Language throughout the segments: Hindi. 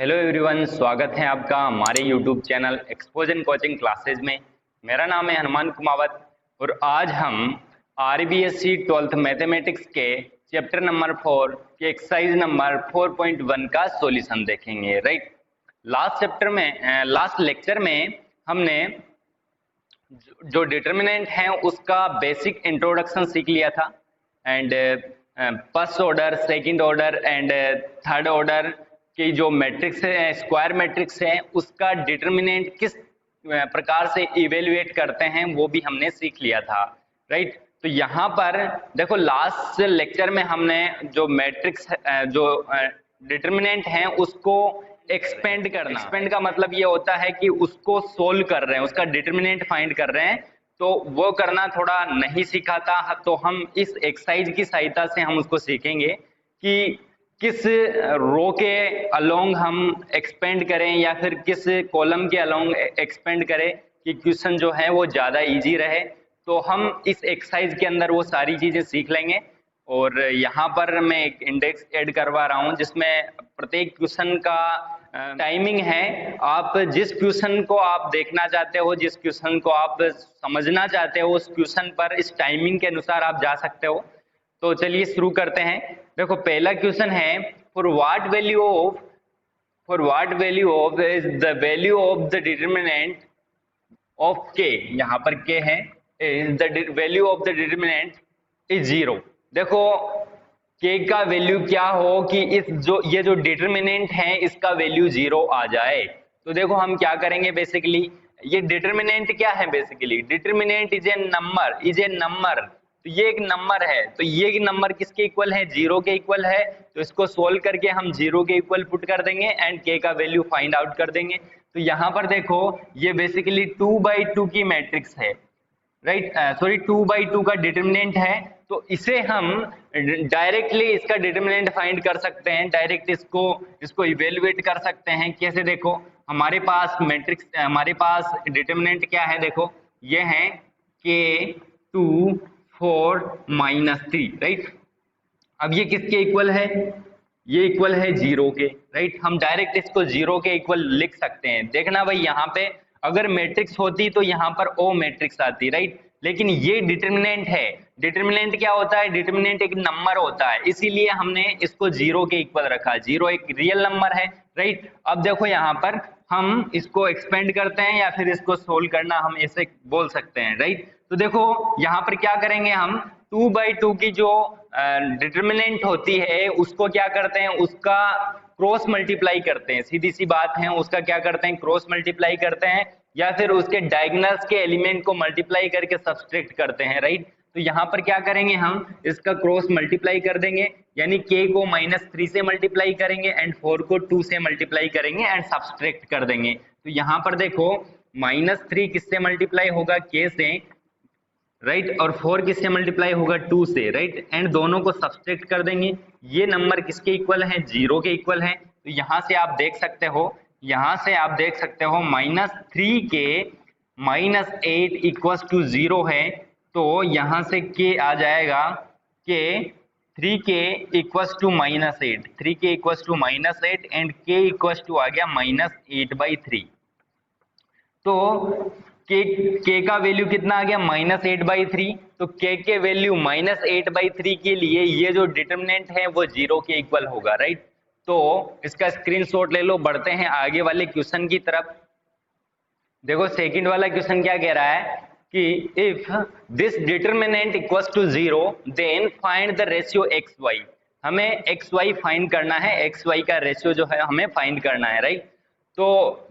हेलो एवरीवन, स्वागत है आपका हमारे यूट्यूब चैनल एक्सपोजन कोचिंग क्लासेज में। मेरा नाम है हनुमान कुमावत और आज हम आरबीएससी 12th मैथमेटिक्स के चैप्टर नंबर 4 के एक्सरसाइज नंबर 4.1 का सॉल्यूशन देखेंगे। राइट, लास्ट लेक्चर में हमने जो डिटर्मिनेंट है उसका बेसिक इंट्रोडक्शन सीख लिया था and first order, second order and third order की जो मैट्रिक्स है, स्क्वायर मैट्रिक्स है, उसका डिटर्मिनेंट किस प्रकार से इवेल्युएट करते हैं वो भी हमने सीख लिया था। राइट, तो यहाँ पर देखो लास्ट लेक्चर में हमने जो मैट्रिक्स जो डिटर्मिनेंट है उसको एक्सपेंड का मतलब ये होता है कि उसको सोल्व कर रहे हैं, उसका डिटर्मिनेंट फाइंड कर रहे हैं। तो वो करना थोड़ा नहीं सीखा था, तो हम इस एक्सरसाइज की सहायता से हम उसको सीखेंगे कि किस रो के अलोंग हम एक्सपेंड करें या फिर किस कॉलम के अलोंग एक्सपेंड करें कि क्वेश्चन जो है वो ज़्यादा इजी रहे। तो हम इस एक्सरसाइज के अंदर वो सारी चीज़ें सीख लेंगे। और यहाँ पर मैं एक इंडेक्स ऐड करवा रहा हूँ जिसमें प्रत्येक क्वेश्चन का टाइमिंग है। आप जिस क्वेश्चन को आप देखना चाहते हो, जिस क्वेश्चन को आप समझना चाहते हो, उस क्वेश्चन पर इस टाइमिंग के अनुसार आप जा सकते हो। तो चलिए शुरू करते हैं। देखो पहला क्वेश्चन है, for what value of is the value of the determinant of के, यहाँ पर के है, is the value of the determinant is 0। देखो के का वैल्यू क्या हो कि ये जो डिटर्मिनेंट है इसका वैल्यू 0 आ जाए। तो देखो हम क्या करेंगे, बेसिकली ये डिटर्मिनेंट क्या है, basically determinant is a number. तो ये एक नंबर है, तो ये नंबर किसके इक्वल है, 0 के इक्वल है। तो इसको सोल्व करके हम 0 के इक्वल पुट कर देंगे एंड के का वैल्यू फाइंड आउट कर देंगे। तो यहाँ पर देखो ये बेसिकली 2/2 की मैट्रिक्स है। राइट, सॉरी 2/2 का डिटर्मिनेंट है। तो इसे हम डायरेक्टली इसका डिटर्मिनेंट फाइंड कर सकते हैं, डायरेक्ट इसको इवेल्युएट कर सकते हैं। कैसे, देखो हमारे पास मैट्रिक्स, हमारे पास डिटर्मिनेंट क्या है, देखो ये है के 2 4 -3। राइट, अब ये किसके इक्वल है, ये इक्वल है 0 के। राइट, हम डायरेक्ट इसको 0 के इक्वल लिख सकते हैं। देखना भाई, यहाँ पे अगर मैट्रिक्स होती तो यहाँ पर ओ मैट्रिक्स आती। राइट, लेकिन ये डिटर्मिनेंट है। डिटर्मिनेंट क्या होता है, डिटर्मिनेंट एक नंबर होता है, इसीलिए हमने इसको 0 के इक्वल रखा। 0 एक रियल नंबर है। राइट, अब देखो यहाँ पर हम इसको एक्सपेंड करते हैं या फिर इसको सोल्व करना हम ऐसे बोल सकते हैं। राइट, तो देखो यहाँ पर क्या करेंगे, हम 2/2 की जो डिटर्मिनेंट होती है उसको क्या करते हैं, उसका क्रॉस मल्टीप्लाई करते हैं। सीधी सी बात है, उसका क्या करते हैं, क्रॉस मल्टीप्लाई करते हैं या फिर उसके डायगोनल्स के एलिमेंट को मल्टीप्लाई करके सब्सट्रैक्ट करते हैं। राइट, तो यहाँ पर क्या करेंगे, हम इसका क्रॉस मल्टीप्लाई कर देंगे, यानी k को -3 से मल्टीप्लाई करेंगे एंड 4 को 2 से मल्टीप्लाई करेंगे एंड सब्सट्रैक्ट कर देंगे। तो यहाँ पर देखो -3 किससे मल्टीप्लाई होगा, k से। राइट, और 4 किससे मल्टीप्लाई होगा, 2 से। राइट, एंड दोनों को सब्सट्रैक्ट कर देंगे। ये नंबर किसके इक्वल है, 0 के इक्वल है। तो यहाँ से आप देख सकते हो, -3 के -8 इक्वल्स टू 0 है। तो यहाँ से के आ जाएगा के 3 के इक्वल्स टू -8, 3 के इक्वल्स टू -8 एंड के इक्वल्स टू आ गया -8/3। तो के का वैल्यू कितना आ गया, -8/3। तो के वैल्यू -8/3 के लिए ये जो डिटर्मिनेंट है वो 0 के इक्वल होगा। राइट, तो इसका स्क्रीनशॉट ले लो। बढ़ते हैं आगे वाले क्वेश्चन की तरफ। देखो सेकंड वाला क्वेश्चन क्या कह रहा है कि if this determinant equals to 0 then find the ratio xy। हमें xy फाइंड करना है, xy का रेशियो जो है हमें फाइंड करना है। राइट, तो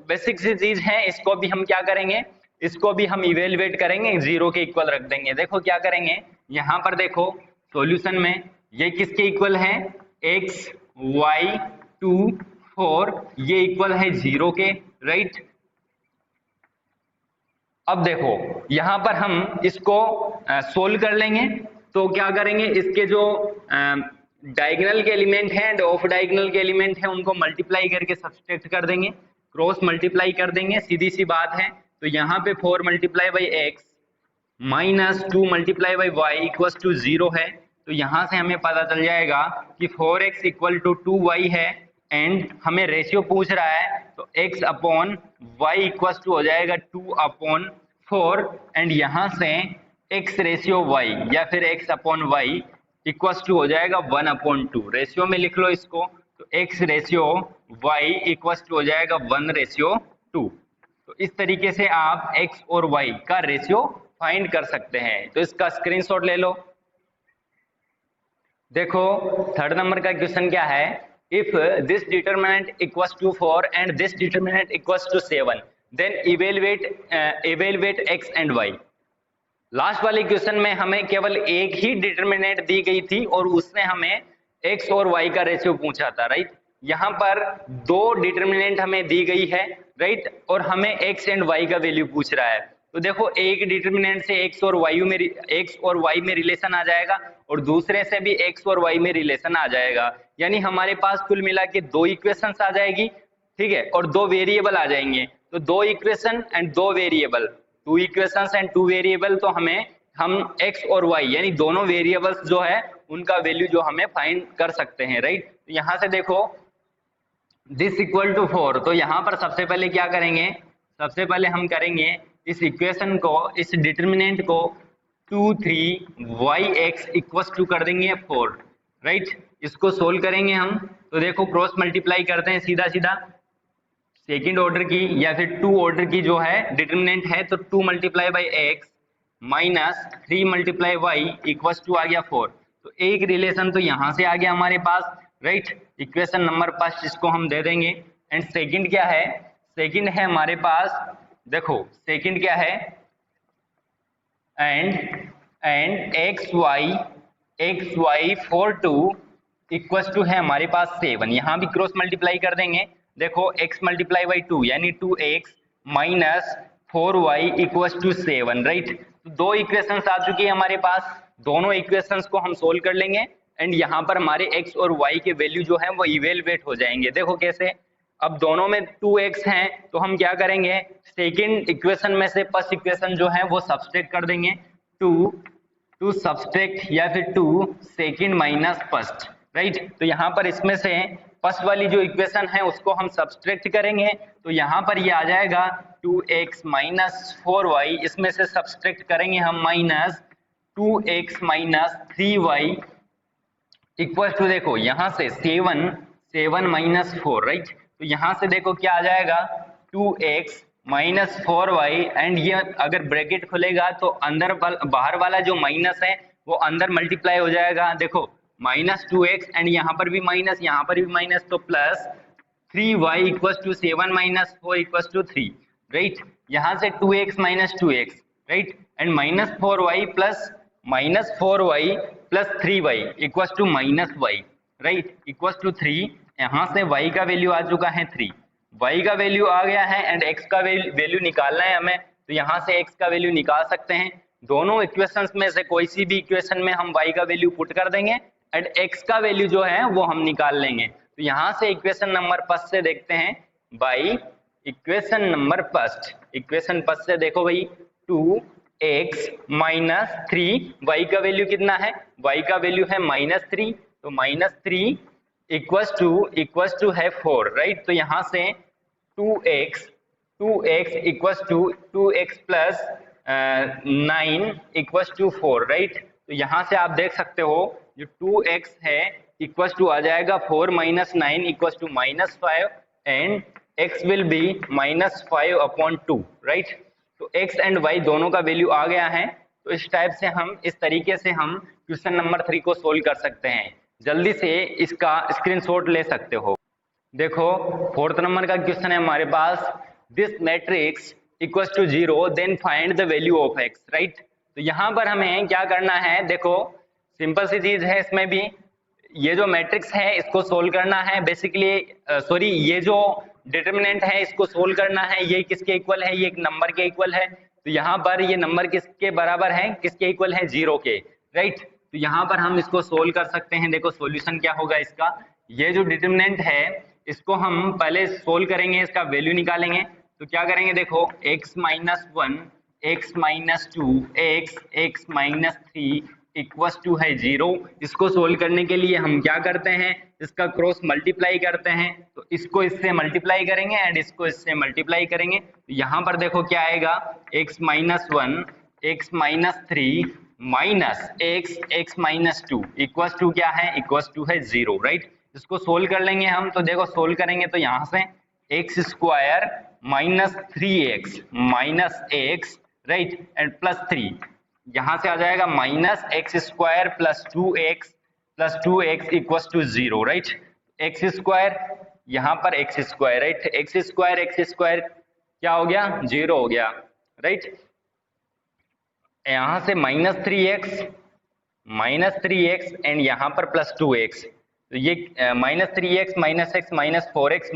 बेसिक सी चीज है, इसको भी हम क्या करेंगे, इसको भी हम इवेल्युएट करेंगे, 0 के इक्वल रख देंगे। देखो क्या करेंगे, यहाँ पर देखो सॉल्यूशन में ये किसके इक्वल है, x y 2 4, ये इक्वल है 0 के। राइट, अब देखो यहाँ पर हम इसको सोल्व कर लेंगे। तो क्या करेंगे, इसके जो डायगोनल के एलिमेंट हैं एंड ऑफ डायगोनल के एलिमेंट हैं उनको मल्टीप्लाई करके सब्सट्रैक्ट कर देंगे, क्रॉस मल्टीप्लाई कर देंगे, सीधी सी बात है। तो यहाँ पे 4 × x -2 × y इक्वल्स टू 0 है। तो यहाँ से हमें पता चल जाएगा कि 4x = 2y है। एंड हमें रेशियो पूछ रहा है, तो x upon y equal to हो जाएगा 2/4 एंड यहाँ से x रेशियो y या फिर x upon y equal to हो जाएगा 1/2। रेशियो में लिख लो इसको, तो x ratio y equal to हो जाएगा 1/2। तो इस तरीके से आप x और y का रेशियो फाइंड कर सकते हैं। तो इसका स्क्रीनशॉट ले लो। देखो थर्ड नंबर का क्वेश्चन क्या है, if this determinant equals to 4 and this determinant equals to 7 then evaluate x and y। Last वाले क्वेश्चन में हमें केवल एक ही डिटरमिनेंट दी गई थी और उसने हमें x और y का रेशियो पूछा था, राइट। यहाँ पर दो डिटरमिनेंट हमें दी गई है, राइट, और हमें x एंड y का वैल्यू पूछ रहा है। तो देखो एक डिटरमिनेंट से x और y में रिलेशन आ जाएगा और दूसरे से भी x और y में रिलेशन आ जाएगा, यानी हमारे पास कुल मिला के दो इक्वेशंस आ जाएगी, ठीक है, और दो वेरिएबल आ जाएंगे। तो दो इक्वेशन एंड दो variable, two equations and two variable, तो हम x और y यानी दोनों वेरिएबल्स जो है उनका वैल्यू जो हमें फाइंड कर सकते हैं, राइट। तो यहाँ से देखो दिस इक्वल टू 4, तो यहाँ पर सबसे पहले क्या करेंगे, सबसे पहले हम करेंगे इस इक्वेशन को, इस डिटरमिनेंट को 2 3 yx इक्वल टू कर देंगे 4, राइट। इसको सोल्व करेंगे हम, तो देखो क्रॉस मल्टीप्लाई करते हैं सीधा सीधा, सेकेंड ऑर्डर की या फिर 2 ऑर्डर की जो है डिटरमिनेंट है, तो 2 multiply by x minus 3 multiply y equal to आ गया 4। तो एक रिलेशन तो यहाँ से आ गया हमारे पास, राइट। इक्वेशन नंबर 5 इसको हम दे देंगे। एंड सेकंड क्या है, सेकंड है हमारे पास, देखो सेकंड क्या है, and x y 4 2 equal to है हमारे पास 7। यहाँ भी क्रॉस मल्टीप्लाई कर देंगे, देखो x मल्टीप्लाई बाई 2 यानी 2x minus 4y equal to 7, right. तो दो इक्वेशंस आ चुकी है हमारे पास, दोनों इक्वेशंस को हम सोल्व कर लेंगे एंड यहाँ पर हमारे x और y के वैल्यू जो है वो इवेलुएट हो जाएंगे। देखो कैसे, अब दोनों में 2x हैं तो हम क्या करेंगे, सेकंड इक्वेशन में से फर्स्ट इक्वेशन जो है वो सब्सट्रैक्ट कर देंगे, 2 सब्सट्रैक्ट या फिर 2 सेकंड माइनस फर्स्ट, राइट। तो यहाँ पर इसमें से फर्स्ट वाली जो इक्वेशन है उसको हम सब्सट्रैक्ट करेंगे, तो यहाँ पर ये आ जाएगा 2x माइनस 4y, इसमें से सब्सट्रैक्ट करेंगे हम minus 2x minus 3y equal to, देखो यहाँ से 7 माइनस 4, राइट। तो यहाँ से देखो क्या आ जाएगा 2x माइनस 4y एंड ये अगर ब्रैकेट खुलेगा तो अंदर बाहर वाला जो माइनस है वो अंदर मल्टीप्लाई हो जाएगा, देखो माइनस 2x एंड यहाँ पर भी माइनस, यहाँ पर भी माइनस, तो plus 3y equal to 7 minus 4 equal to 3, right. यहाँ से 2x minus 2x, right, and minus 4y plus minus 4y plus 3y equal to minus y, right, equal to 3। यहाँ से y का वैल्यू आ चुका है 3, y का वैल्यू आ गया है एंड x का वैल्यू निकालना है हमें, तो यहाँ से x का वैल्यू निकाल सकते हैं। दोनों इक्वेशंस में से कोई सी भी इक्वेशन में हम y का वैल्यू पुट कर देंगे एंड x का वैल्यू जो है वो हम निकाल लेंगे। तो यहाँ से इक्वेशन नंबर 5 से देखते हैं, बाई इक्वेशन नंबर 5, इक्वेशन 5 से देखो भाई 2x माइनस 3, y का वैल्यू कितना है, y का वैल्यू है माइनस 3, तो माइनस 3 इक्वल्स टू है 4, राइट। तो यहाँ से 2x equals to 2x plus 9 equals to 4, right. तो यहाँ से आप देख सकते हो जो 2x है इक्वल्स टू आ जाएगा 4 minus 9 equals to minus 5 and x will be minus 5/2, right. तो x एंड y दोनों का वैल्यू आ गया है। तो इस टाइप से हम, इस तरीके से हम क्वेश्चन नंबर 3 को सोल्व कर सकते हैं। जल्दी से इसका स्क्रीनशॉट ले सकते हो। देखो फोर्थ नंबर का क्वेश्चन है हमारे पास, this matrix equals to 0 then find the value of x, right. तो यहाँ पर हमें क्या करना है, देखो सिंपल सी चीज है, इसमें भी ये जो मैट्रिक्स है इसको सोल्व करना है बेसिकली, सॉरी ये जो डिटरमिनेंट है इसको सोल्व करना है। ये किसके इक्वल है, ये एक नंबर के इक्वल है। तो यहाँ पर ये नंबर किसके बराबर है, किसके इक्वल है, 0 के, राइट। तो यहाँ पर हम इसको सोल्व कर सकते हैं। देखो सॉल्यूशन क्या होगा इसका, ये जो डिटरमिनेंट है इसको हम पहले सोल्व करेंगे, इसका वैल्यू निकालेंगे। तो क्या करेंगे, देखो x minus 1, x minus 2, x minus 3 equals to है 0। इसको सोल्व करने के लिए हम क्या करते हैं, इसका क्रॉस मल्टीप्लाई करते हैं, तो इसको इससे मल्टीप्लाई करेंगे एंड इसको इससे मल्टीप्लाई करेंगे, तो यहाँ पर देखो क्या आएगा, x minus 1 x minus 3 minus x minus 2 equals to क्या है, इक्वस टू है 0, राइट। इसको सोल्व कर लेंगे हम, तो देखो सोल्व करेंगे तो यहाँ से x square minus 3x minus x, right, and plus 3, यहां से आ जाएगा minus x square plus 2x equals to 0, right. X square यहाँ पर x square, right, x square क्या हो गया, 0 हो गया, राइट। यहां से माइनस 3x एंड यहाँ पर प्लस 2x, तो ये minus 3x minus x minus 4x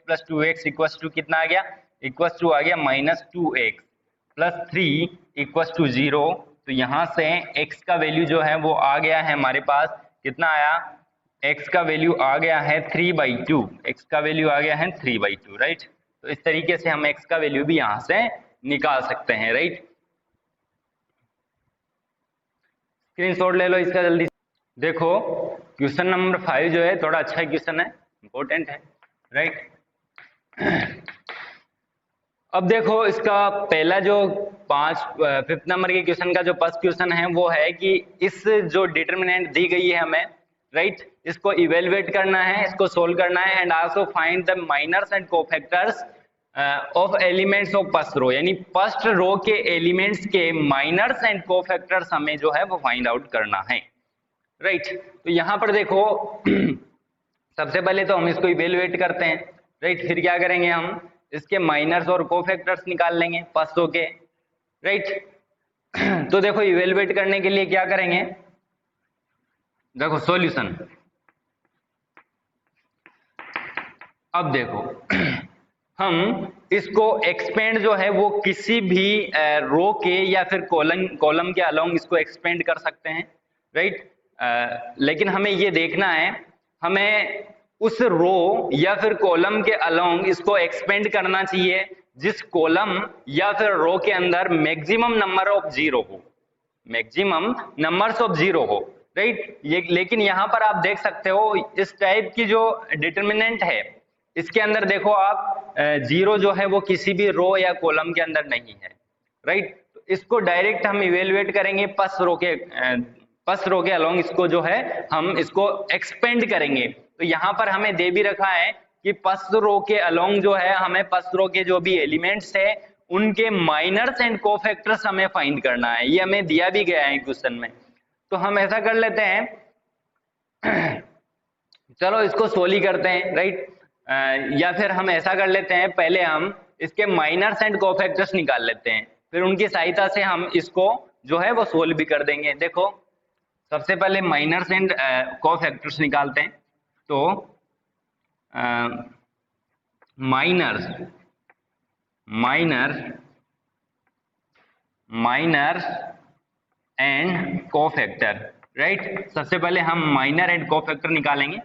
plus 2x equals to कितना आ गया, इक्वस टू आ गया minus 2x plus 3 equals to 0। तो यहाँ से x का वैल्यू जो है वो आ गया है हमारे पास, कितना आया, x का वैल्यू आ गया है 3/2, x का वैल्यू आ गया है 3/2, राइट। तो इस तरीके से हम x का वैल्यू भी यहाँ से निकाल सकते हैं, राइट। स्क्रीनशॉट ले लो इसका जल्दी से। देखो क्वेश्चन नंबर 5 जो है थोड़ा अच्छा क्वेश्चन है, इंपॉर्टेंट है, राइट। अब देखो इसका पहला जो 5th नंबर के क्वेश्चन का जो फर्स्ट क्वेश्चन है वो है कि इस जो डिटर्मिनेंट दी गई है हमें, राइट, इसको इवेलुएट करना है, इसको सोल्व करना है and also find the minors and cofactors of elements of first row, यानी फर्स्ट रो के एलिमेंट्स के माइनर्स एंड कोफैक्टर्स हमें जो है वो फाइंड आउट करना है, राइट। तो यहाँ पर देखो सबसे पहले तो हम इसको इवेलुएट करते हैं, राइट, फिर क्या करेंगे हम इसके माइनर्स और कोफैक्टर्स निकाल लेंगे फर्स्ट रो के, राइट। तो देखो इवेलुएट करने के लिए क्या करेंगे, देखो सॉल्यूशन, अब देखो हम इसको एक्सपेंड जो है वो किसी भी रो के या फिर कॉलम के अलोंग इसको एक्सपेंड कर सकते हैं, राइट। लेकिन हमें ये देखना है, हमें उस रो या फिर कॉलम के अलोंग इसको एक्सपेंड करना चाहिए जिस कॉलम या फिर रो के अंदर मैक्सिमम नंबर ऑफ 0 हो, मैक्सिमम नंबर्स ऑफ 0 हो, राइट। ये लेकिन यहाँ पर आप देख सकते हो इस टाइप की जो डिटर्मिनेंट है इसके अंदर देखो आप 0 जो है वो किसी भी रो या कॉलम के अंदर नहीं है, राइट। तो इसको डायरेक्ट हम इवेलुएट करेंगे फर्स्ट रो के अलोंग, इसको जो है हम इसको एक्सपेंड करेंगे। तो यहाँ पर हमें दे भी रखा है कि फर्स्ट रो के अलोंग जो है हमें फर्स्ट रो के जो भी एलिमेंट्स है उनके माइनर्स एंड कोफैक्टर्स हमें फाइंड करना है, ये हमें दिया भी गया है क्वेश्चन में। तो हम ऐसा कर लेते हैं, चलो इसको सोल्व करते हैं, राइट, या फिर हम ऐसा कर लेते हैं, पहले हम इसके माइनर्स एंड कोफैक्टर्स निकाल लेते हैं, फिर उनकी सहायता से हम इसको जो है वो सोल्व भी कर देंगे। देखो सबसे पहले माइनर्स एंड कोफैक्टर्स निकालते हैं, तो माइनर एंड कोफैक्टर, राइट। सबसे पहले हम माइनर एंड कोफैक्टर निकालेंगे।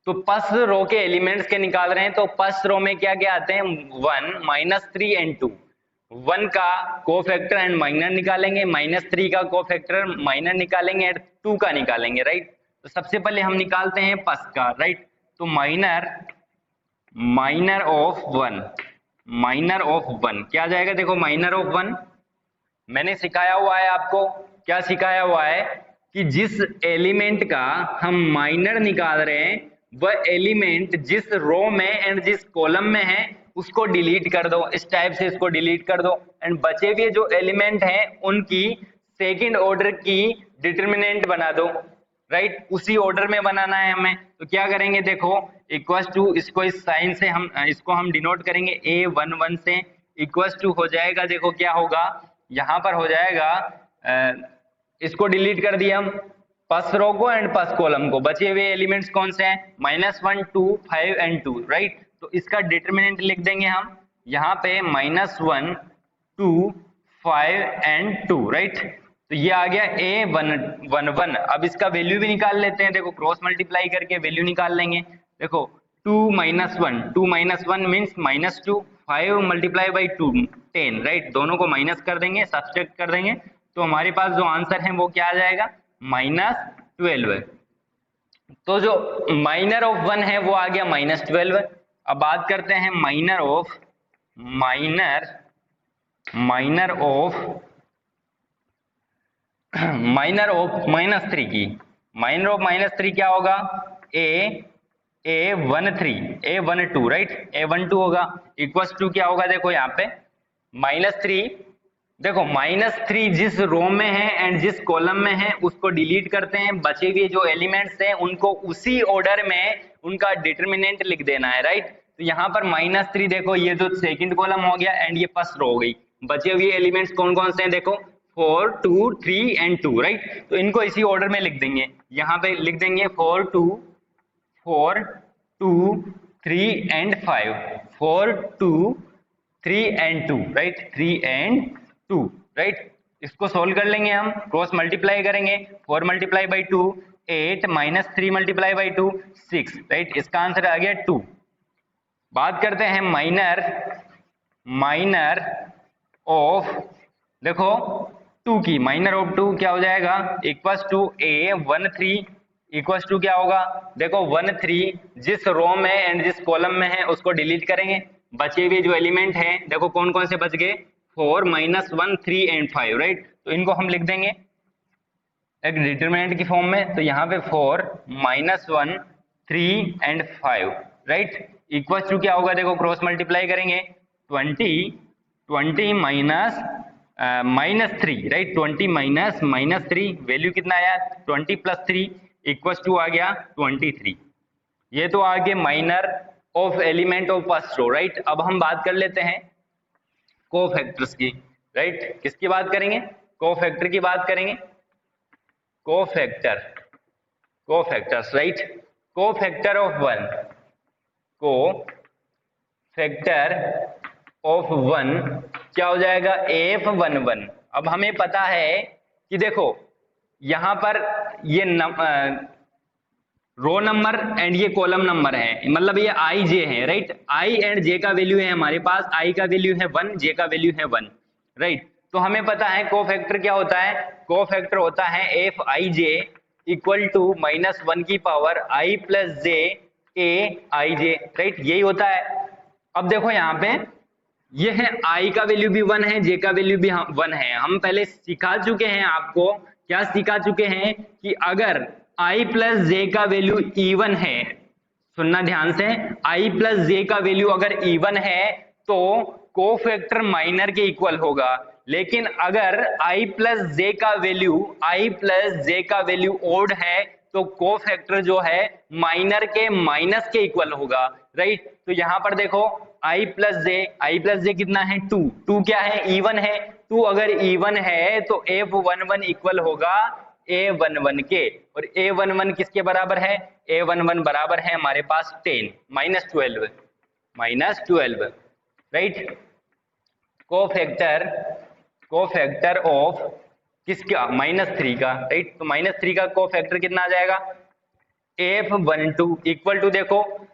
तो फर्स्ट रो के एलिमेंट्स के निकाल रहे हैं, तो फर्स्ट रो में क्या क्या आते हैं, 1 -3 एंड 2, 1 का कोफैक्टर एंड माइनर निकालेंगे, -3 का कोफैक्टर माइनर निकालेंगे एंड 2 का निकालेंगे, राइट। तो सबसे पहले हम निकालते हैं फर्स्ट का, राइट। तो माइनर ऑफ 1 क्या जाएगा, देखो माइनर ऑफ 1 मैंने सिखाया हुआ है आपको, क्या सिखाया हुआ है कि जिस एलिमेंट का हम माइनर निकाल रहे हैं वह एलिमेंट जिस रो में एंड जिस कॉलम में है उसको डिलीट कर दो, इस टाइप से इसको डिलीट कर दो एंड बचे हुए जो एलिमेंट हैं उनकी सेकंड ऑर्डर की डिटर्मिनेंट बना दो, राइट। उसी ऑर्डर में बनाना है हमें, तो क्या करेंगे, देखो इक्वल्स टू, इसको इस साइन से हम डिनोट करेंगे A11 से, इक्वल्स टू हो जाएगा, देखो क्या होगा यहाँ पर हो जाएगा, इसको डिलीट कर दिया हम फर्स्ट रो को एंड फर्स्ट कॉलम को, बचे हुए एलिमेंट्स कौन से हैं, -1 2 5 एंड 2, राइट। तो इसका डिटर्मिनेंट लिख देंगे हम यहाँ पे -1 2 5 एंड 2, राइट। तो ये आ गया A11। अब इसका वैल्यू भी निकाल लेते हैं, देखो क्रॉस मल्टीप्लाई करके वैल्यू निकाल लेंगे। देखो 2 - 1 मीन्स -2, 5 × 2 10, राइट। दोनों को माइनस कर देंगे, सब्ट्रैक्ट कर देंगे, तो हमारे पास जो आंसर है वो क्या आ जाएगा, -12। तो जो माइनर ऑफ 1 है वो आ गया -12। अब बात करते हैं माइनर ऑफ -3 की। माइनर ऑफ -3 क्या होगा, A12 राइट, A12 होगा इक्वल्स टू क्या होगा, देखो यहाँ पे -3। देखो -3 जिस रो में है एंड जिस कॉलम में है उसको डिलीट करते हैं, बचे हुए जो एलिमेंट्स हैं उनको उसी ऑर्डर में उनका डिटर्मिनेंट लिख देना है राइट। तो यहाँ पर -3 देखो ये जो सेकंड कॉलम हो गया एंड ये फर्स्ट रो हो गई। बचे हुए एलिमेंट्स कौन कौन से हैं, देखो 4 2 3 एंड 2 राइट। तो इनको इसी ऑर्डर में लिख देंगे, यहाँ पे लिख देंगे 4 2 3 and 5, 4 2 3 and 2 right, 3 and 2 right. इसको सोल्व कर लेंगे हम, क्रॉस मल्टीप्लाई करेंगे, 4 multiply by 2 8 -3 multiply by 2 6 right, इसका आंसर आ गया 2। बात करते हैं माइनर ऑफ, देखो 2 की, माइनर ऑफ 2 क्या हो जाएगा, equals to A13 equals to क्या होगा, देखो 13 जिस रो में एंड जिस कॉलम में है उसको डिलीट करेंगे, बचे हुए जो एलिमेंट हैं देखो कौन कौन से बच गए, 4 -1 3 एंड 5 राइट। तो इनको हम लिख देंगे एक डिटरमिनेंट की फॉर्म में। तो यहाँ पे 4 -1 3 एंड 5 राइट इक्वल्स टू क्या होगा, देखो क्रॉस मल्टीप्लाई करेंगे 20 -3 राइट, 20 -3 वैल्यू कितना आया 20 + 3 इक्वल्स टू आ गया 23। ये तो आ गया minor of element of first row right. अब हम बात कर लेते हैं कोफैक्टर्स की राइट। किसकी बात करेंगे, कोफैक्टर की बात करेंगे, कोफैक्टर्स राइट। कोफैक्टर ऑफ 1 क्या हो जाएगा, F11। अब हमें पता है कि देखो यहां पर ये रो नंबर एंड ये कॉलम नंबर है, मतलब ये I J है राइट। I एंड J का वैल्यू है हमारे पास, I का वैल्यू है 1, J का वैल्यू है 1 राइट। तो हमें पता है कोफैक्टर क्या होता है, कोफैक्टर होता है Fij इक्वल टू -1 की power I + J Aij right, यही होता है। अब देखो यहाँ पे ये है I का वैल्यू भी 1 है, J का वैल्यू भी 1 है। हम पहले सिखा चुके हैं, आपको क्या सिखा चुके हैं कि अगर I + J का वैल्यू इवन है, सुनना ध्यान से, I + J का वैल्यू अगर इवन है तो कोफैक्टर माइनर के इक्वल होगा। लेकिन अगर I + J का वैल्यू ओड है तो कोफैक्टर जो है माइनर के माइनस के इक्वल होगा राइट। तो यहां पर देखो I + J कितना है 2 क्या है, इवन है। 2 अगर इवन है तो F11 इक्वल होगा A11 के, और A11 किसके बराबर है, A11 बराबर है हमारे पास 10 -12 राइट। कोफैक्टर ऑफ किसका, -3 का राइट। तो -3 का कोफैक्टर कितना आ जाएगा, F12 इक्वल टू, देखो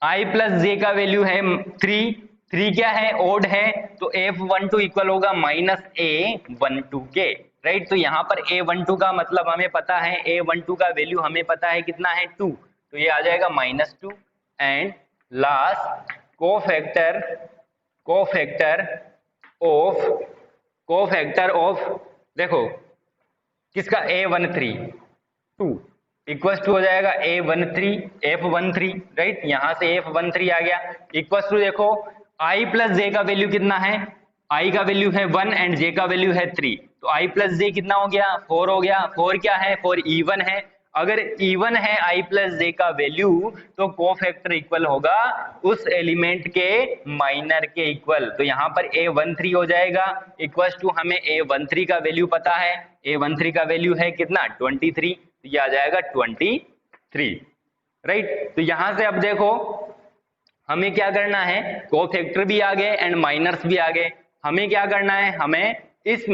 I + J का वैल्यू है 3 क्या है, ओड है, तो F12 इक्वल होगा -A12 के राइट। तो यहाँ पर A12 का मतलब हमें पता है, A12 का वैल्यू हमें पता है कितना है 2, तो ये आ जाएगा -2। एंड लास्ट कोफैक्टर ऑफ देखो किसका, A13 2 इक्वल्स टू हो जाएगा F13 राइट। यहां से F13 आ गया इक्वल्स टू, देखो I + J का वैल्यू कितना है, I का वैल्यू है 1 एंड J का वैल्यू है 3, तो I + J कितना हो गया 4 हो गया। 4 क्या है, 4 इवन है। अगर इवन है I + J का वैल्यू तो कोफैक्टर इक्वल होगा उस एलिमेंट के माइनर के इक्वल। तो यहाँ पर A13 हो जाएगा इक्वल्स टू, हमें A13 का वैल्यू पता है, A13 का वैल्यू है कितना 23, तो ये आ जाएगा 23 राइट। तो यहां से अब देखो हमें क्या करना है, कोफैक्टर भी आ गए एंड माइनर्स भी आ गए। हमें क्या करना है, हमें इस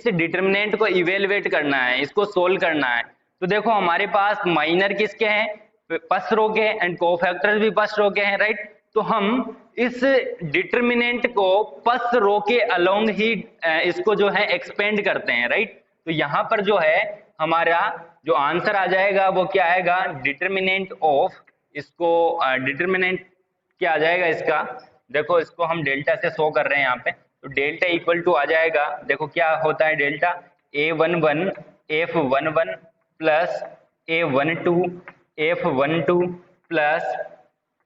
डिटरमिनेंट को इवेलुएट करना है, इसको सोल्व करना है। तो देखो हमारे पास माइनर किसके हैं, फर्स्ट रो के, एंड कोफैक्टर भी फर्स्ट रो के हैं राइट। तो हम इस डिटरमिनेंट को फर्स्ट रो के अलोंग ही इसको जो है एक्सपेंड करते हैं राइट। तो यहाँ पर जो है हमारा जो आंसर आ जाएगा वो क्या आएगा, डिटर्मिनेंट ऑफ, इसको डिटर्मिनेंट क्या आ जाएगा इसका, देखो इसको हम डेल्टा से शो कर रहे हैं यहाँ पे, तो डेल्टा इक्वल टू आ जाएगा, देखो क्या होता है delta, A11 F11 plus A12 F12 plus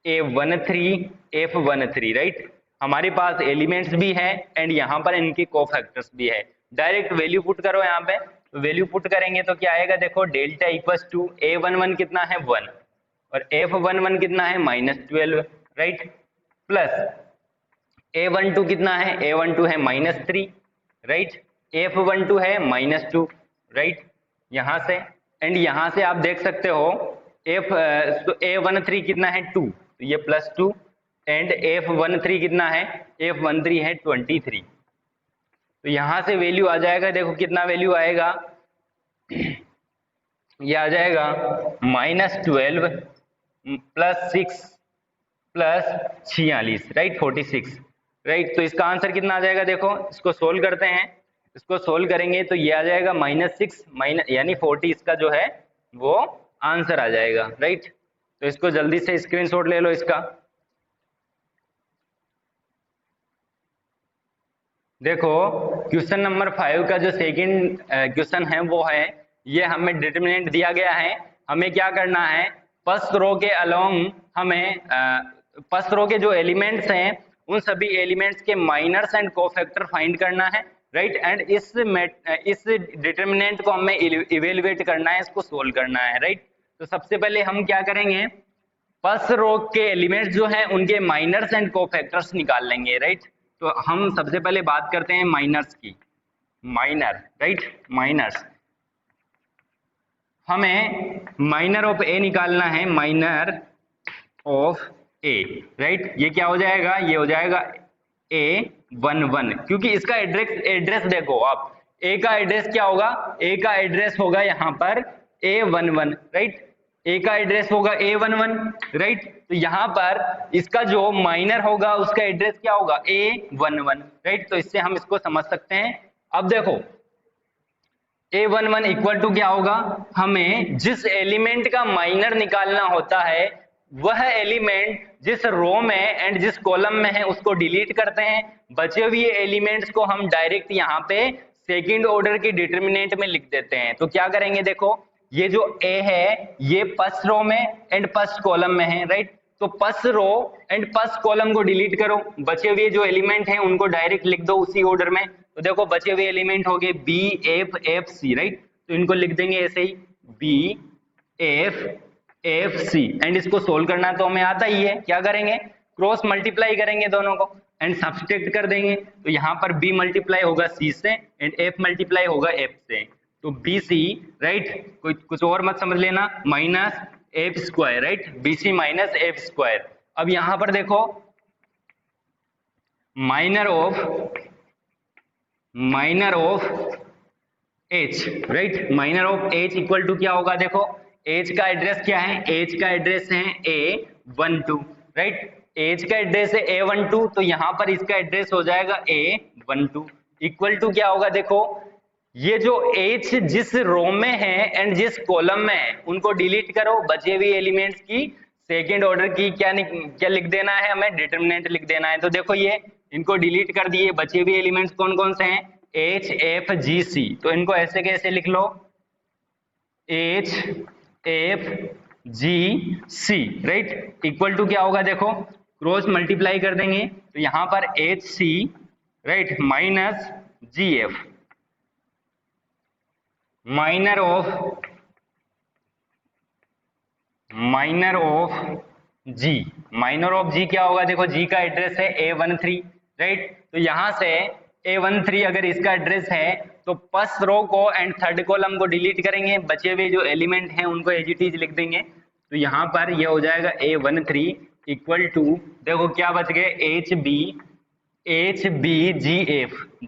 A13 F13, right. हमारे पास एलिमेंट्स भी हैं एंड यहाँ पर इनके कोफैक्टर्स भी है। डायरेक्ट वैल्यू पुट करो यहाँ पे, वैल्यू पुट करेंगे तो क्या आएगा, देखो डेल्टा इक्वल्स टू A11 कितना है 1 और F11 कितना है -12, राइट, प्लस A12 कितना है, A12 है -3, राइट, F12 है -2, राइट, यहाँ से एंड यहाँ से आप देख सकते हो A13 कितना है 2, तो ये +2 एंड F13 कितना है, F13 है 23, तो यहाँ से वैल्यू आ जाएगा, देखो कितना वैल्यू आएगा, ये आ जाएगा -12 + 6 + 46, राइट, 46, राइट। तो इसका आंसर कितना आ जाएगा, देखो इसको सोल्व करते हैं, इसको सोल्व करेंगे तो ये आ जाएगा -6 यानी 40, इसका जो है वो आंसर आ जाएगा, राइट। तो इसको जल्दी से स्क्रीनशॉट ले लो इसका। देखो क्वेश्चन नंबर 5 का जो सेकंड क्वेश्चन है वो है, ये हमें डिटर्मिनेंट दिया गया है, हमें क्या करना है, फर्स्ट रो के अलोंग हमें फर्स्ट रो के जो एलिमेंट्स हैं उन सभी एलिमेंट्स के माइनर्स एंड कोफैक्टर फाइंड करना है, राइट, एंड इस डिटर्मिनेंट को हमें इवेल्युएट करना है, इसको सोल्व करना है, राइट। तो सबसे पहले हम क्या करेंगे, फर्स्ट रो के एलिमेंट्स जो हैं उनके माइनर्स एंड कोफैक्टर्स निकाल लेंगे, राइट। तो हम सबसे पहले बात करते हैं माइनर्स की, माइनर, राइट, माइनर्स, हमें माइनर ऑफ ए निकालना है, माइनर ऑफ ए, राइट, ये क्या हो जाएगा, ये हो जाएगा A11, क्योंकि इसका एड्रेस देखो आप, ए का एड्रेस क्या होगा, ए का एड्रेस होगा यहाँ पर A11, राइट, ए का एड्रेस होगा A11, राइट। तो यहाँ पर इसका जो माइनर होगा उसका एड्रेस क्या होगा, A11, राइट। तो इससे हम इसको समझ सकते हैं। अब देखो A11 इक्वल टू क्या होगा, हमें जिस एलिमेंट का माइनर निकालना होता है वह एलिमेंट जिस रो में एंड जिस कॉलम में है उसको डिलीट करते हैं, बचे हुए एलिमेंट्स को हम डायरेक्ट यहाँ पे सेकंड ऑर्डर के डिटर्मिनेंट में लिख देते हैं। तो क्या करेंगे, देखो ये जो A है ये फर्स्ट रो में एंड फर्स्ट कॉलम में है, राइट। तो first row and first column को डिलीट करो, बचे हुए जो एलिमेंट हैं उनको डायरेक्ट लिख दो उसी ऑर्डर में। तो देखो बचे हुए एलिमेंट हो गए B F F C, right, तो इनको लिख देंगे ऐसे ही B F F C and इसको सोल्व करना तो हमें आता ही है, क्या करेंगे, क्रॉस मल्टीप्लाई करेंगे दोनों को एंड सब्सट्रैक्ट कर देंगे। तो यहाँ पर B मल्टीप्लाई होगा C से एंड F मल्टीप्लाई होगा F से, तो BC, राइट, कुछ और मत समझ लेना, -F², राइट, BC -F²। अब यहाँ पर देखो minor of H, right, minor of H equal to क्या होगा, देखो H का एड्रेस क्या है, H का एड्रेस है A12, राइट, H का एड्रेस है A12, तो यहाँ पर इसका एड्रेस हो जाएगा A12 इक्वल टू क्या होगा, देखो ये जो H जिस रो में है एंड जिस कॉलम में है उनको डिलीट करो, बचे हुए एलिमेंट्स की सेकेंड ऑर्डर की क्या लिख देना है, हमें डिटर्मिनेंट लिख देना है। तो देखो ये इनको डिलीट कर दिए, बचे हुए एलिमेंट्स कौन कौन से हैं, H F G C, तो इनको ऐसे कैसे लिख लो, H F G C, right, equal to क्या होगा, देखो क्रॉस मल्टीप्लाई कर देंगे तो यहाँ पर H C, right, -G F, minor of G, minor of G क्या होगा, देखो G का एड्रेस है A13, राइट, तो यहाँ से A13 अगर इसका एड्रेस है तो फर्स्ट रो को एंड थर्ड कॉलम को डिलीट करेंगे, बचे हुए जो एलिमेंट हैं उनको एज इट इज लिख देंगे। तो यहाँ पर ये हो जाएगा A13 इक्वल टू, देखो क्या बच गए,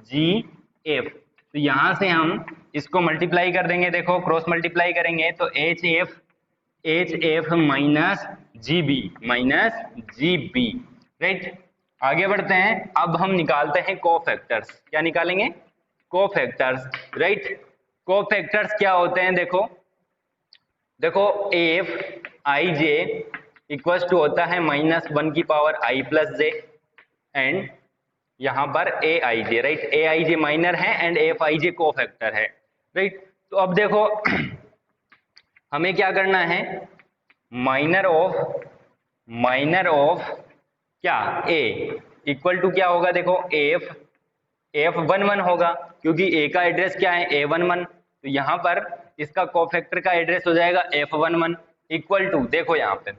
G F, तो यहाँ से हम इसको मल्टीप्लाई कर देंगे, देखो क्रॉस मल्टीप्लाई करेंगे तो HF GB, राइट। आगे बढ़ते हैं, अब हम निकालते हैं कोफैक्टर्स, क्या निकालेंगे, कोफैक्टर्स, राइट। कोफैक्टर्स क्या होते हैं, देखो देखो F i j equals to होता है -1 की power i plus j, and यहाँ पर A i j, right, A i j minor है and F i j cofactor है, राइट। तो अब देखो हमें क्या करना है, माइनर ऑफ क्या ए इक्वल टू क्या होगा, देखो F11 होगा, क्योंकि ए का एड्रेस क्या है A11, तो यहाँ पर इसका कोफैक्टर का एड्रेस हो जाएगा F11 इक्वल टू, देखो यहाँ पे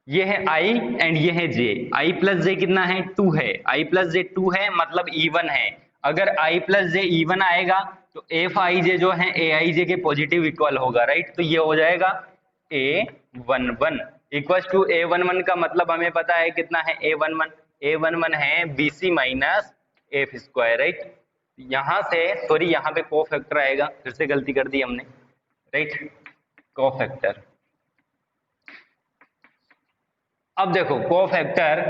ये है I एंड ये है J, I प्लस J कितना है 2 है, I प्लस J 2 है मतलब इवन है। अगर I प्लस J इवन आएगा तो Fij जो है Aij के पॉजिटिव इक्वल होगा, राइट। तो ये हो जाएगा A11 इक्वल टू A11 का मतलब हमें पता है कितना है A11 है BC minus F square, right. यहाँ से सॉरी यहाँ पे कोफैक्टर आएगा, फिर से गलती कर दी हमने, राइट, कोफैक्टर। अब देखो कोफैक्टर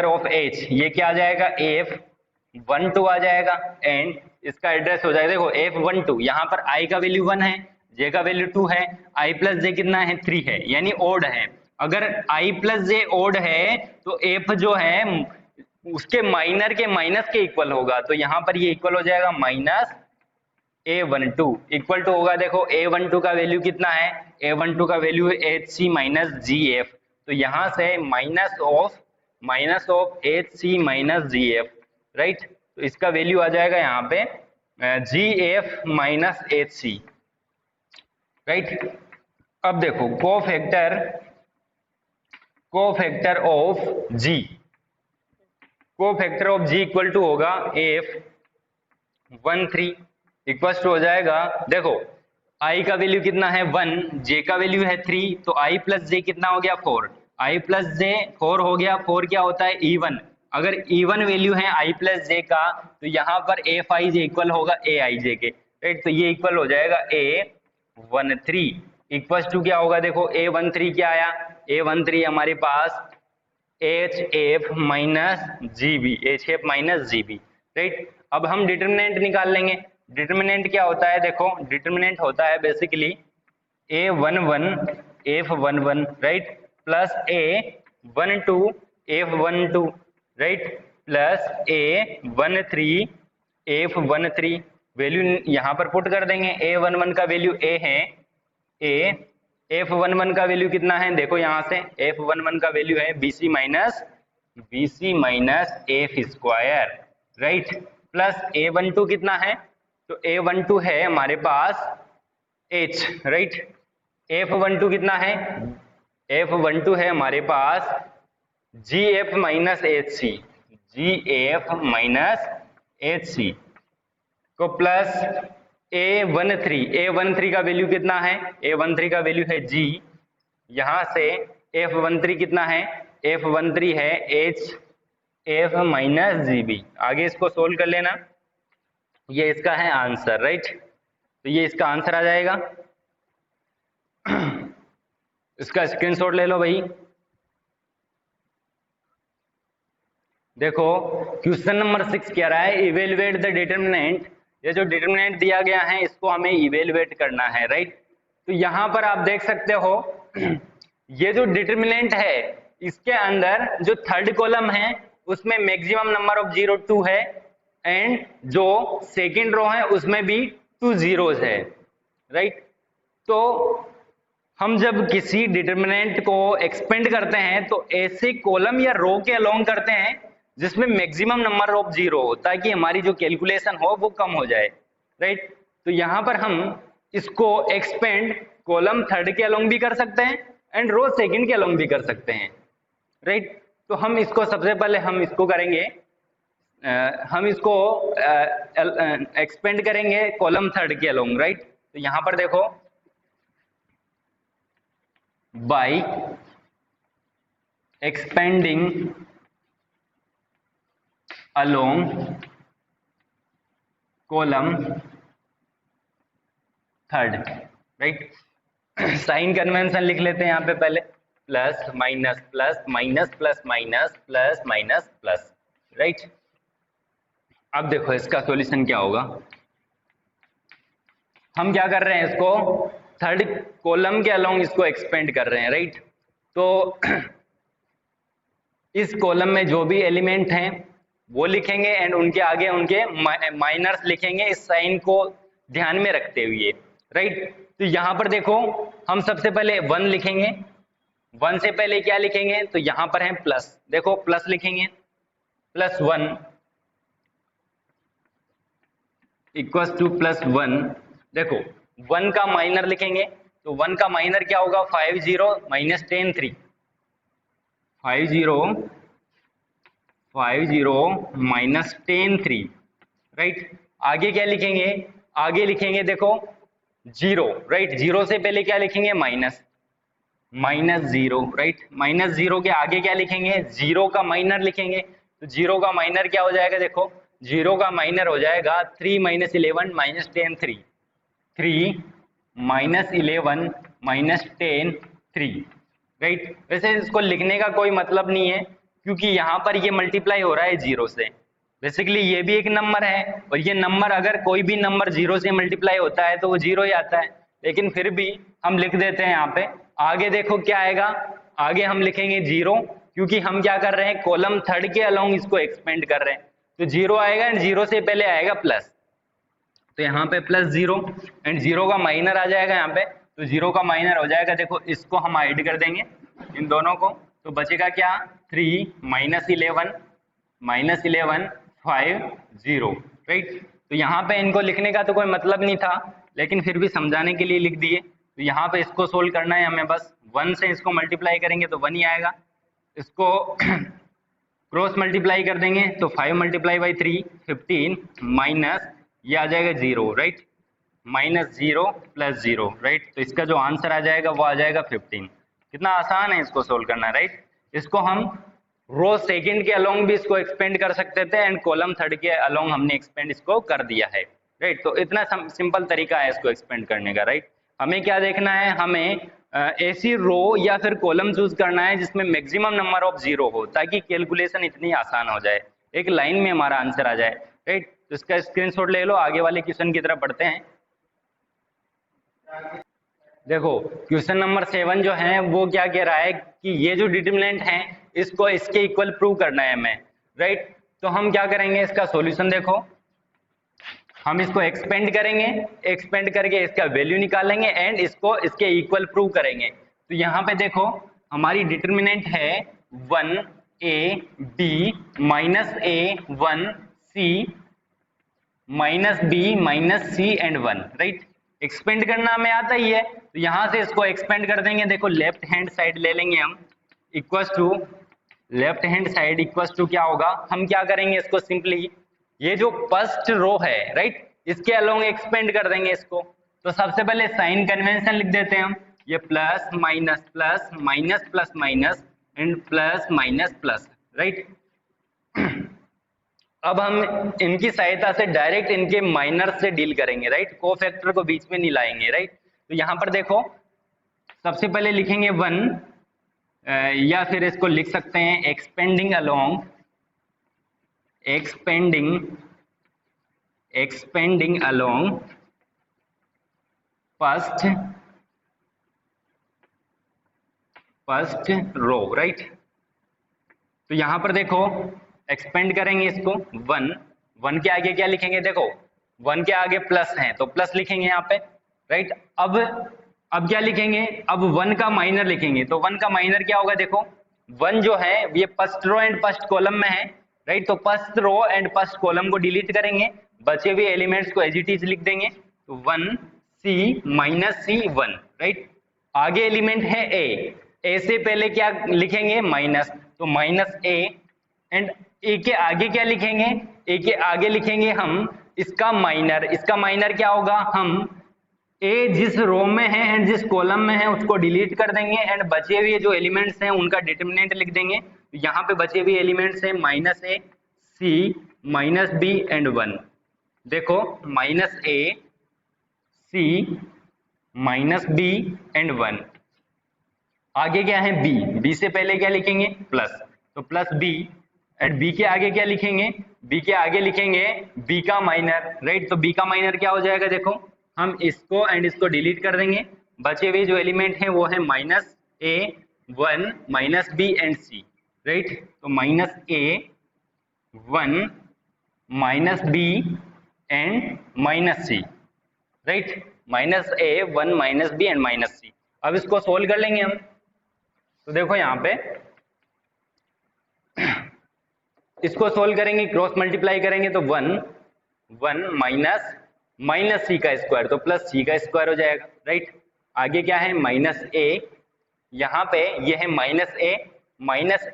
ऑफ H, ये क्या आ जाएगा F12 आ जाएगा, एंड इसका एड्रेस हो जाएगा, देखो F12 यहाँ पर I का वैल्यू 1 है, J का वैल्यू 2 है, I प्लस J कितना है 3 है, यानी ओड है। अगर I प्लस J ओड है तो F जो है उसके माइनर के माइनस के इक्वल होगा, तो यहाँ पर ये इक्वल हो जाएगा -A12 इक्वल टू होगा, देखो A12 का वैल्यू कितना है, A12 का वैल्यू है HC माइनस GF, तो यहाँ से minus of HC minus GF, right. तो इसका वैल्यू आ जाएगा यहाँ पे GF माइनस HC, राइट। अब देखो cofactor of G equal to होगा F13 इक्वल टू हो जाएगा, देखो I का वैल्यू कितना है 1, J का वैल्यू है 3, तो I प्लस J कितना हो गया 4, I प्लस J 4 हो गया, 4 क्या होता है इवन, अगर इवन वैल्यू है I प्लस J का तो यहाँ पर Fij इक्वल होगा Aij के, राइट। तो ये इक्वल हो जाएगा A13 इक्वल टू क्या होगा, देखो A13 क्या आया, A13 हमारे पास HF माइनस GB, राइट। अब हम डिटरमिनेंट निकाल लेंगे। डिटरमिनेंट क्या होता है, देखो डिटरमिनेंट होता है basically A11 F11, right, plus A12 F12, right, plus A13 F13। Value यहाँ पर पुट कर देंगे, A11 का वैल्यू A है, F11 का वैल्यू कितना है, देखो यहाँ से F11 का वैल्यू है BC minus F square, right, plus A12 कितना है, तो A12 है हमारे पास H, राइट। F12 कितना है, F12 है हमारे पास GF माइनस HC को प्लस A13 का वैल्यू कितना है, A13 का वैल्यू है G, यहाँ से F13 कितना है, F13 है HF माइनस GB। आगे इसको सोल्व कर लेना, ये इसका है आंसर, राइट। तो ये इसका आंसर आ जाएगा, इसका स्क्रीनशॉट ले लो भाई। देखो क्वेश्चन नंबर 6 कह रहा है इवेलुएट द डिटरमिनेंट, ये जो डिटरमिनेंट दिया गया है इसको हमें इवेलुएट करना है, राइट। तो यहाँ पर आप देख सकते हो ये जो डिटरमिनेंट है इसके अंदर जो थर्ड कॉलम है उसमें मैक्सिमम नंबर ऑफ 2 है, एंड जो सेकंड रो है उसमें भी 2 zeros है, राइट। तो हम जब किसी डिटरमिनेंट को एक्सपेंड करते हैं तो ऐसे कॉलम या रो के अलोंग करते हैं जिसमें मैक्सिमम नंबर ऑफ 0 हो, ताकि हमारी जो कैलकुलेशन हो वो कम हो जाए, राइट। तो यहाँ पर हम इसको एक्सपेंड कॉलम थर्ड के अलोंग भी कर सकते हैं एंड रो सेकंड के अलोंग भी कर सकते हैं, राइट। तो हम इसको सबसे पहले हम इसको करेंगे, हम इसको एक्सपेंड करेंगे कॉलम थर्ड के अलोंग, राइट। तो यहाँ पर देखो by expanding along column third, right. Sign convention लिख लेते हैं यहाँ पे पहले, plus minus plus minus plus minus plus minus plus, right. अब देखो इसका सॉल्यूशन क्या होगा। हम क्या कर रहे हैं, इसको थर्ड कॉलम के अलोंग इसको एक्सपेंड कर रहे हैं, राइट। तो इस कॉलम में जो भी एलिमेंट हैं वो लिखेंगे एंड उनके आगे उनके माइनर्स लिखेंगे, इस साइन को ध्यान में रखते हुए, राइट। तो यहां पर देखो हम सबसे पहले 1 लिखेंगे, 1 से पहले क्या लिखेंगे, तो यहां पर है प्लस, देखो प्लस लिखेंगे, +1 इक्वल्स टू +1। देखो 1 का माइनर लिखेंगे, तो 1 का माइनर क्या होगा, 50 माइनस 10 3, 50 माइनस 10 3, राइट। आगे क्या लिखेंगे, आगे लिखेंगे देखो 0, राइट। 0 से पहले क्या लिखेंगे, -0, राइट। -0 के आगे क्या लिखेंगे, 0 का माइनर लिखेंगे, तो 0 का माइनर क्या हो जाएगा, देखो 0 का माइनर हो जाएगा 3 - 11 - 10 3, 3 - 11 - 10 3, राइट। वैसे इसको लिखने का कोई मतलब नहीं है क्योंकि यहाँ पर ये मल्टीप्लाई हो रहा है 0 से। बेसिकली ये भी एक नंबर है और ये नंबर, अगर कोई भी नंबर 0 से मल्टीप्लाई होता है तो वो 0 ही आता है, लेकिन फिर भी हम लिख देते हैं यहाँ पे। आगे देखो क्या आएगा, आगे हम लिखेंगे 0 क्योंकि हम क्या कर रहे हैं, कॉलम थर्ड के अलोंग इसको एक्सपेंड कर रहे हैं, तो 0 आएगा एंड 0 से पहले आएगा प्लस, तो यहाँ पे +0 एंड 0 का माइनर आ जाएगा यहाँ पे, तो 0 का माइनर हो जाएगा, देखो इसको हम ऐड कर देंगे इन दोनों को, तो बचेगा क्या, 3 - 11 -11 50, राइट। तो यहाँ पे इनको लिखने का तो कोई मतलब नहीं था, लेकिन फिर भी समझाने के लिए लिख दिए। तो यहाँ पे इसको सोल्व करना है हमें, बस 1 से इसको मल्टीप्लाई करेंगे तो 1 ही आएगा, इसको क्रॉस मल्टीप्लाई कर देंगे तो 5 × 3 15 माइनस ये आ जाएगा 0, राइट, -0 + 0, राइट। तो इसका जो आंसर आ जाएगा वो आ जाएगा 15। कितना आसान है इसको सोल्व करना, राइट। इसको हम रो सेकंड के अलोंग भी इसको एक्सपेंड कर सकते थे एंड कॉलम थर्ड के अलोंग हमने एक्सपेंड इसको कर दिया है, राइट। तो इतना सिंपल तरीका है इसको एक्सपेंड करने का, राइट। हमें क्या देखना है, हमें ऐसी रो या फिर कॉलम चूज करना है जिसमें मैक्सिमम नंबर ऑफ 0 हो, ताकि कैलकुलेशन इतनी आसान हो जाए, एक लाइन में हमारा आंसर आ जाए, राइट। तो इसका स्क्रीनशॉट ले लो, आगे वाले क्वेश्चन की तरफ बढ़ते हैं। देखो क्वेश्चन नंबर 7 जो है वो क्या कह रहा है कि ये जो डिटरमिनेंट है इसको इसके इक्वल प्रूव करना है हमें, राइट। तो हम क्या करेंगे, इसका सॉल्यूशन देखो, हम इसको एक्सपेंड करेंगे, एक्सपेंड करके इसका वैल्यू निकालेंगे एंड इसको इसके इक्वल प्रूव करेंगे। तो यहाँ पे देखो हमारी डिटरमिनेंट है 1ab -a 1c -b -c and 1, right. Expand करना हमें आता ही है, तो यहां से इसको एक्सपेंड कर देंगे। देखो लेफ्ट हैंड साइड ले लेंगे हम, equals to left hand side equals to क्या होगा, हम क्या करेंगे इसको सिंपली ये जो फर्स्ट रो है, राइट, इसके अलोंग एक्सपेंड कर देंगे इसको। तो सबसे पहले साइन कन्वेंशन लिख देते हैं हम, ये plus minus plus minus plus minus and plus minus plus, right. अब हम इनकी सहायता से डायरेक्ट इनके माइनर से डील करेंगे, राइट, कोफैक्टर को बीच में नहीं लाएंगे, राइट। तो यहाँ पर देखो सबसे पहले लिखेंगे 1 या फिर इसको लिख सकते हैं expanding along, expanding along first row, right. तो यहां पर देखो एक्सपेंड करेंगे इसको 1 के आगे क्या लिखेंगे, देखो 1 के आगे प्लस है तो प्लस लिखेंगे यहाँ पे, राइट। अब क्या लिखेंगे, अब 1 का माइनर लिखेंगे, तो 1 का माइनर क्या होगा, देखो 1 जो है ये first row and first column में है, राइट। तो first row and first column को डिलीट करेंगे, बचे हुए एलिमेंट्स को एज इट इज लिख देंगे, तो 1c -c 1, राइट। आगे एलिमेंट है ए से पहले क्या लिखेंगे, माइनस, तो -a एंड ए के आगे क्या लिखेंगे, ए के आगे लिखेंगे हम इसका माइनर क्या होगा, हम ए जिस रो में है एंड जिस कॉलम में है उसको डिलीट कर देंगे एंड बचे हुए जो एलिमेंट्स हैं उनका डिटरमिनेंट लिख देंगे। तो यहाँ पे बचे हुए एलिमेंट्स हैं -a c -b एंड 1, देखो -a c -b एंड 1। आगे क्या है b से पहले क्या लिखेंगे, प्लस, तो +b एंड b के आगे क्या लिखेंगे, बी के आगे लिखेंगे बी का माइनर, राइट। तो बी का माइनर क्या हो जाएगा, देखो हम इसको एंड इसको डिलीट कर देंगे, बचे हुए जो एलिमेंट हैं वो है minus a 1 minus b and c, right. तो minus a 1 minus b and minus c, right. Minus a 1 minus b and minus c. अब इसको सोल्व कर लेंगे हम। तो देखो यहाँ पे इसको सोल्व करेंगे, क्रॉस मल्टीप्लाई करेंगे तो 1 माइनस माइनस सी का स्क्वायर तो प्लस सी का स्क्वायर हो जाएगा, राइट। आगे क्या है माइनस ए, यहाँ पे ये है माइनस ए माइनस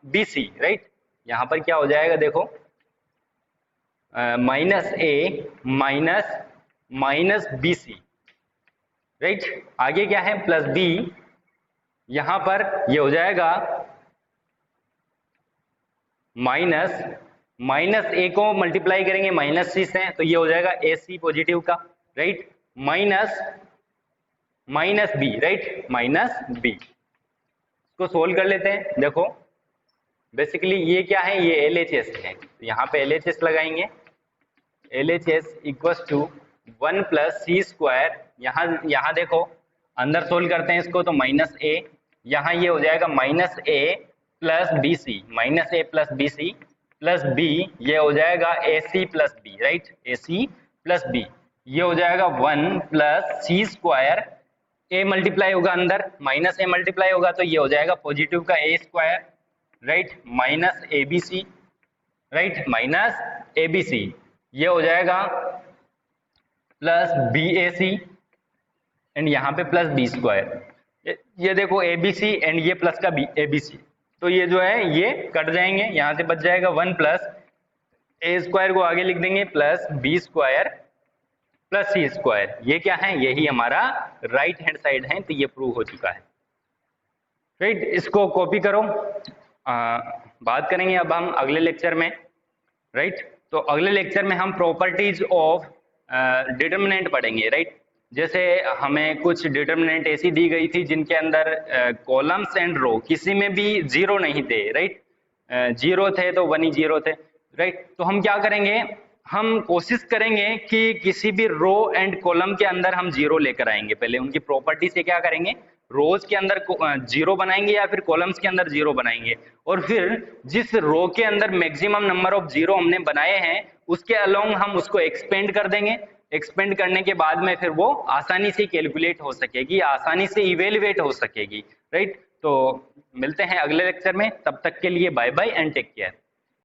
बी सी, राइट। यहाँ पर क्या हो जाएगा देखो माइनस ए माइनस बी सी, राइट। आगे क्या है प्लस बी, यहाँ पर ये हो जाएगा माइनस ए को मल्टीप्लाई करेंगे माइनस सी से तो ये हो जाएगा ए सी पॉजिटिव का, right. Minus b, right, minus b. इसको सोल्व कर लेते हैं। देखो बेसिकली ये क्या है, ये LHS है, तो यहाँ पे LHS लगाएंगे, LHS equals to 1 plus c square. यहाँ देखो अंदर सोल्व करते हैं इसको तो माइनस ए, यहाँ ये हो जाएगा minus a plus b c, minus a plus b c plus b, ये हो जाएगा a c plus b, right, a c plus b. ये हो जाएगा 1 plus c square, a multiply होगा अंदर, माइनस ए मल्टीप्लाई होगा तो ये हो जाएगा पॉजिटिव का a square, right, minus a b c, right, minus a b c. ये हो जाएगा plus b a c and यहाँ पे प्लस बी स्क्वायर। ये देखो ए बी सी एंड ये प्लस का बी ए बी सी, तो ये जो है ये कट जाएंगे, यहाँ से बच जाएगा 1 प्लस ए स्क्वायर को आगे लिख देंगे plus b square plus c square. ये क्या है, यही हमारा राइट हैंड साइड है, तो ये प्रूव हो चुका है, राइट। इसको कॉपी करो। बात करेंगे अब हम अगले लेक्चर में, राइट। तो अगले लेक्चर में हम प्रॉपर्टीज ऑफ डिटर्मिनेंट पढ़ेंगे, राइट। जैसे हमें कुछ डिटर्मिनेंट ऐसी दी गई थी जिनके अंदर कॉलम्स एंड रो किसी में भी जीरो नहीं थे, राइट, जीरो थे तो 1 ही जीरो थे, राइट। तो हम क्या करेंगे, हम कोशिश करेंगे कि किसी भी रो एंड कॉलम के अंदर हम जीरो लेकर आएंगे। पहले उनकी प्रॉपर्टी से क्या करेंगे, रोज के अंदर जीरो बनाएंगे या फिर कॉलम्स के अंदर जीरो बनाएंगे, और फिर जिस रो के अंदर मैक्सिमम नंबर ऑफ जीरो हमने बनाए हैं उसके अलोंग हम उसको एक्सपेंड कर देंगे। एक्सपेंड करने के बाद में फिर वो आसानी से कैलकुलेट हो सकेगी, आसानी से इवेल्युएट हो सकेगी, राइट। तो मिलते हैं अगले लेक्चर में, तब तक के लिए bye bye and take care.